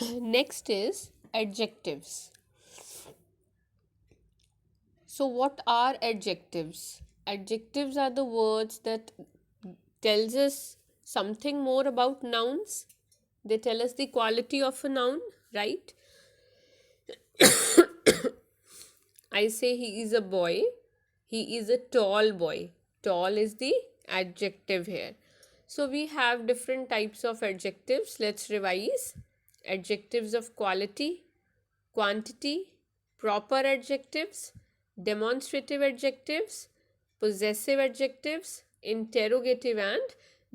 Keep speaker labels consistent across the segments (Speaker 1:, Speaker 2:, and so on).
Speaker 1: Next is adjectives. So what are adjectives? Adjectives are the words that tells us something more about nouns. They tell us the quality of a noun, right? I say he is a boy. He is a tall boy. Tall is the adjective here. So we have different types of adjectives. Let's revise. Adjectives of quality, quantity, proper adjectives, demonstrative adjectives, possessive adjectives, interrogative and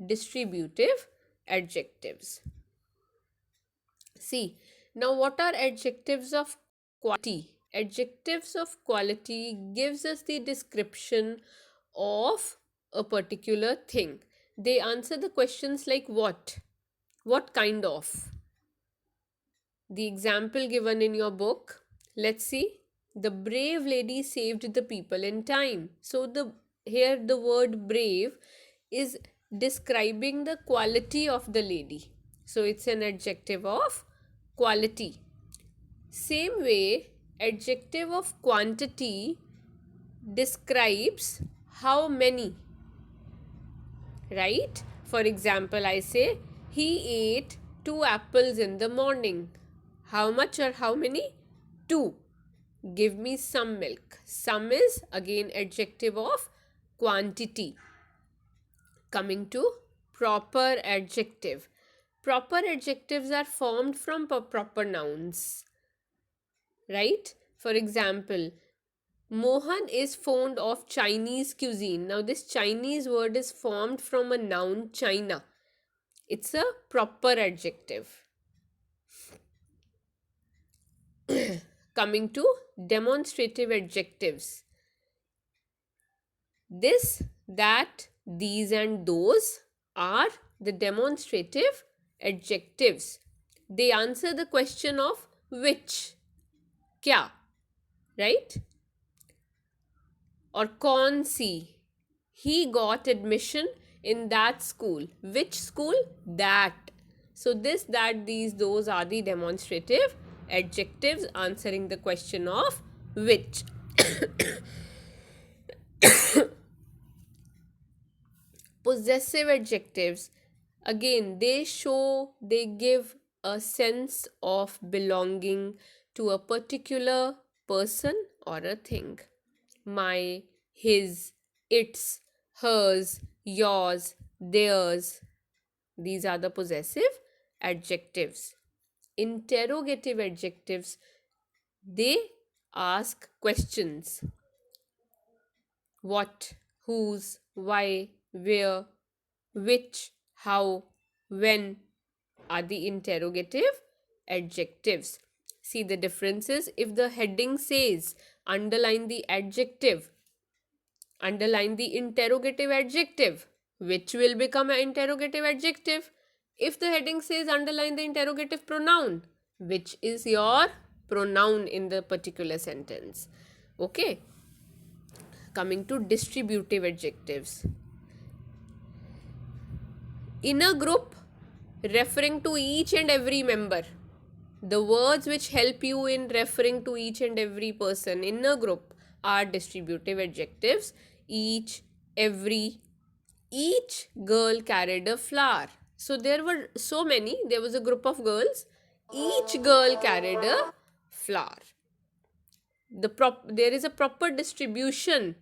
Speaker 1: distributive adjectives. See, now what are adjectives of quality? Adjectives of quality gives us the description of a particular thing. They answer the questions like what kind of. The example given in your book, let's see. The brave lady saved the people in time. So the here the word brave is describing the quality of the lady. So it's an adjective of quality. Same way, adjective of quantity describes how many, right? For example, I say he ate 2 apples in the morning. How much or how many? 2. Give me some milk. Some is again adjective of quantity. Coming to proper adjective. Proper adjectives are formed from proper nouns, right? For example, Mohan is fond of Chinese cuisine. Now, this Chinese word is formed from a noun China. It's a proper adjective. Coming to demonstrative adjectives. This, that, these, and those are the demonstrative adjectives. They answer the question of which, kya, right? Or kaun si. He got admission in that school. Which school? That. So this, that, these, those are the demonstrative adjectives answering the question of which. Possessive adjectives, again, they give a sense of belonging to a particular person or a thing. My, his, its, hers, yours, theirs. These are the possessive adjectives. Interrogative adjectives, they ask questions. What, whose, why, where, which, how, when are the interrogative adjectives. See the differences. If the heading says underline the adjective, underline the interrogative adjective, which will become an interrogative adjective. If the heading says underline the interrogative pronoun, which is your pronoun in the particular sentence. Okay. Coming to distributive adjectives. In a group, referring to each and every member. The words which help you in referring to each and every person in a group are distributive adjectives. Each, every, each girl carried a flower. So there were so many, there was a group of girls. Each girl carried a flower. There is a proper distribution.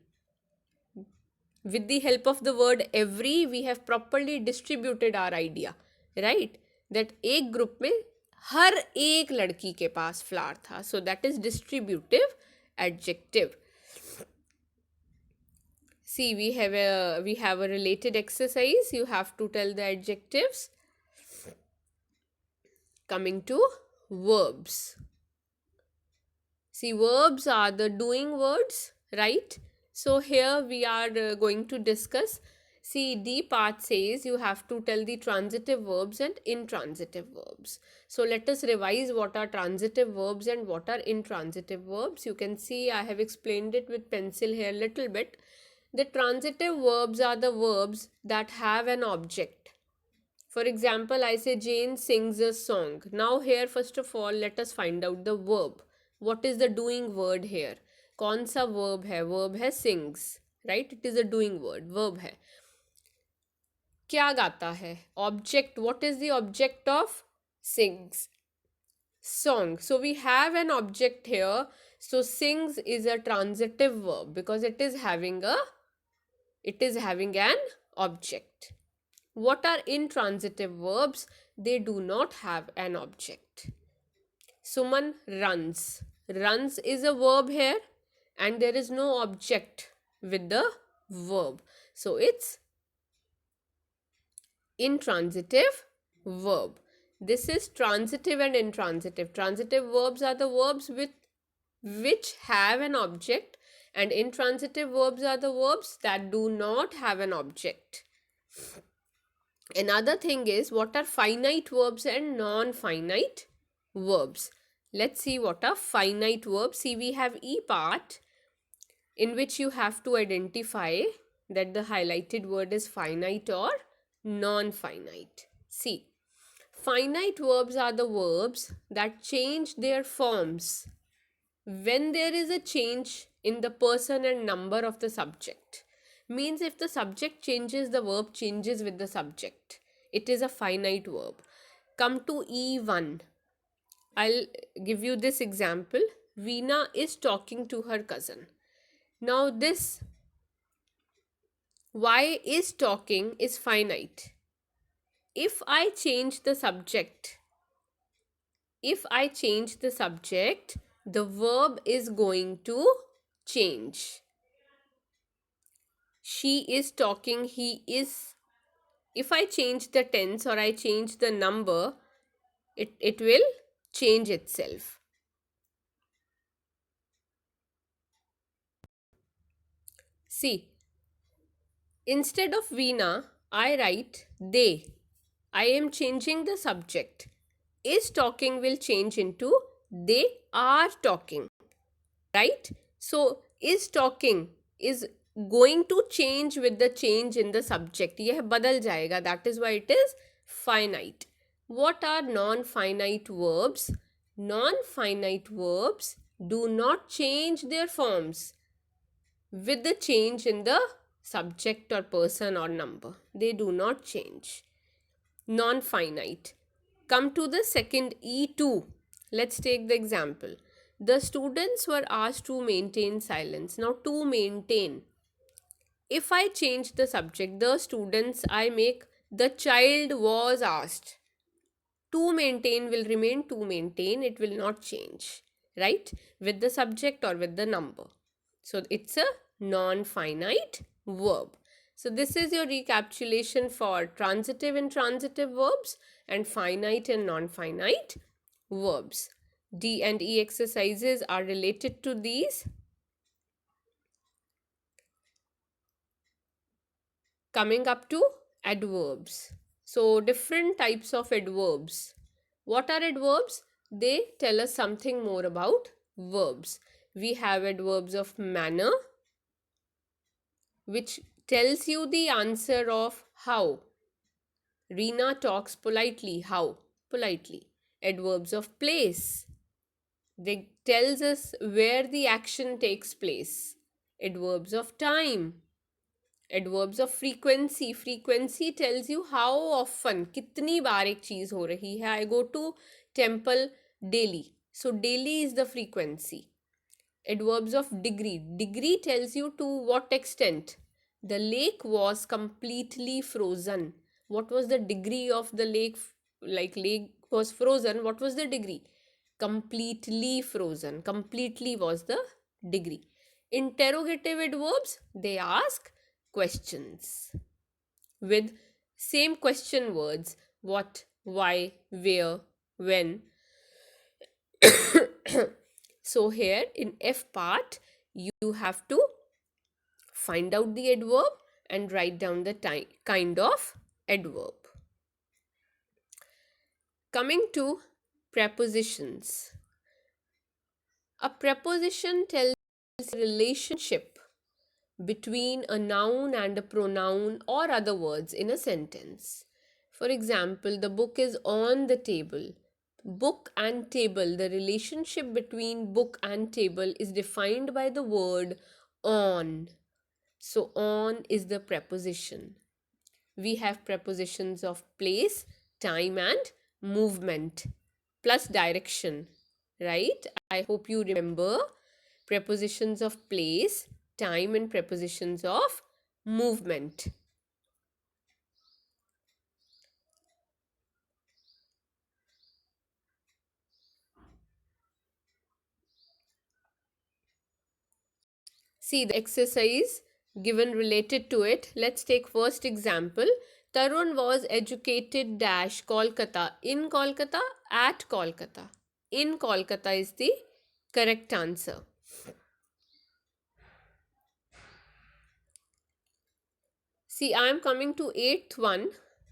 Speaker 1: With the help of the word every, we have properly distributed our idea, right? That एक group में हर एक लड़की के पास flower था. So that is distributive adjective. See, we have a related exercise. You have to tell the adjectives. Coming to verbs. See, verbs are the doing words, right? So here we are going to discuss. See, D part says you have to tell the transitive verbs and intransitive verbs. So let us revise what are transitive verbs and what are intransitive verbs. You can see I have explained it with pencil here a little bit. The transitive verbs are the verbs that have an object. For example, I say Jane sings a song. Now here, first of all, let us find out the verb. What is the doing word here? कौन सा verb है? Verb है sings, right? It is a doing word. Verb है. क्या गाता है? Object. What is the object of sings? Song. So we have an object here. So sings is a transitive verb because it is having an object. What are intransitive verbs? They do not have an object. Suman runs. Runs is a verb here and there is no object with the verb. So it's intransitive verb. This is transitive and intransitive. Transitive verbs are the verbs which have an object, and intransitive verbs are the verbs that do not have an object. Another thing is, what are finite verbs and non-finite verbs? Let's see what are finite verbs. See, we have E part in which you have to identify that the highlighted word is finite or non-finite. See, finite verbs are the verbs that change their forms when there is a change in the person and number of the subject. Means if the subject changes, the verb changes with the subject. It is a finite verb. Come to E1. I'll give you this example. Veena is talking to her cousin. Now this Y is talking is finite. If I change the subject, the verb is going to change. She is talking, he is. If I change the tense or I change the number, it will change itself. See, instead of Veena, I write they. I am changing the subject. Is talking will change into they are talking, right? So is talking is going to change with the change in the subject. यह बदल जाएगा. That is why it is finite. What are non-finite verbs? Non-finite verbs do not change their forms with the change in the subject or person or number. They do not change. Non-finite. Come to the second E2. Let's take the example. The students were asked to maintain silence. Now to maintain. If I change the subject, the students, I make the child was asked. To maintain will remain to maintain. It will not change, right? With the subject or with the number. So it's a non-finite verb. So this is your recapitulation for transitive and intransitive verbs and finite and non-finite verbs. D and E exercises are related to these. Coming up to adverbs. So different types of adverbs. What are adverbs? They tell us something more about verbs. We have adverbs of manner, which tells you the answer of how. Reena talks politely. How? Politely. Adverbs of place. They tells us where the action takes place. Adverbs of time. Adverbs of frequency. Frequency tells you how often, कितनी बार एक चीज हो रही है. I go to temple daily. So daily is the frequency. Adverbs of degree. Degree tells you to what extent. The lake was completely frozen. What was the degree of the lake? Like lake was frozen. What was the degree? Completely frozen. Completely was the degree. Interrogative adverbs, they ask questions with same question words. What, why, where, when. So here in F part, you have to find out the adverb and write down the kind of adverb. Coming to prepositions. A preposition tells a relationship between a noun and a pronoun or other words in a sentence. For example, the book is on the table. Book and table, the relationship between book and table is defined by the word on. So, on is the preposition. We have prepositions of place, time, and movement plus direction, right? I hope you remember prepositions of place, time, and prepositions of movement. See the exercise given related to it. Let's take first example. Tarun was educated dash Kolkata, in Kolkata, at Kolkata. In Kolkata is the correct answer. See, I am coming to eighth one.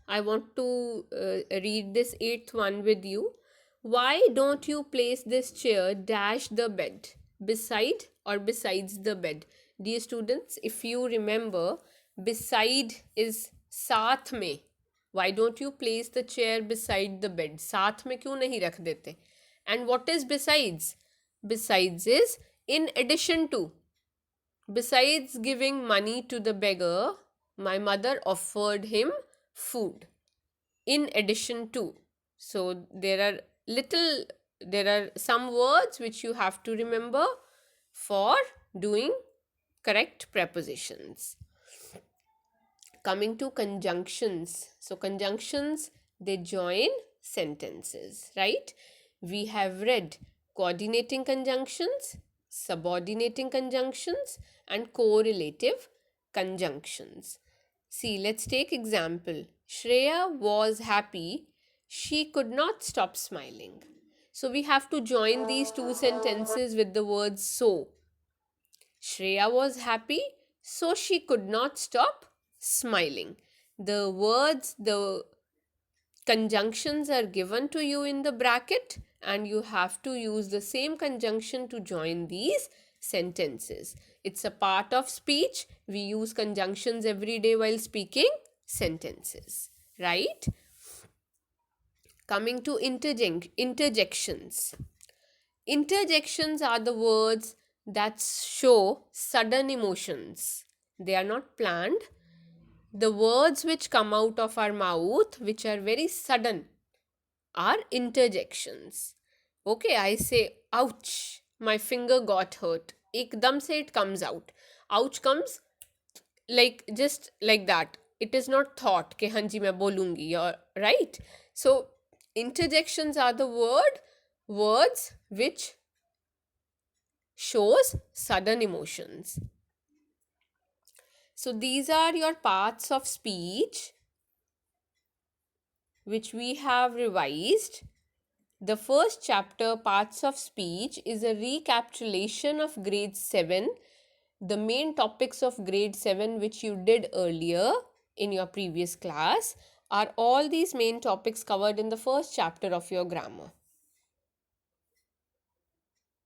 Speaker 1: I want to read this eighth one with you. Why don't you place this chair dash the bed? Beside or besides the bed? Dear students, if you remember, beside is साथ में. Why don't you place the chair beside the bed? साथ में क्यों नहीं रख देते? And what is besides? Besides is in addition to. Besides giving money to the beggar, my mother offered him food. In addition to. So there are some words which you have to remember for doing correct prepositions. Coming to conjunctions. So conjunctions, they join sentences, right? We have read coordinating conjunctions, subordinating conjunctions, and correlative conjunctions. See, let's take example. Shreya was happy. She could not stop smiling. So we have to join these two sentences with the word so. Shreya was happy, so she could not stop smiling. The words, the conjunctions are given to you in the bracket, and you have to use the same conjunction to join these sentences. It's a part of speech. We use conjunctions every day while speaking sentences, right? Coming to interjections. Interjections are the words that show sudden emotions. They are not planned. The words which come out of our mouth, which are very sudden, are interjections. Okay, I say, ouch, my finger got hurt. Ekdam se it comes out. Ouch comes like just like that. It is not thought ke hanji main bolungi, right? So interjections are the words which shows sudden emotions. So these are your parts of speech which we have revised. The first chapter, Parts of Speech, is a recapitulation of grade 7, the main topics of grade 7 which you did earlier in your previous class are all these main topics covered in the first chapter of your grammar.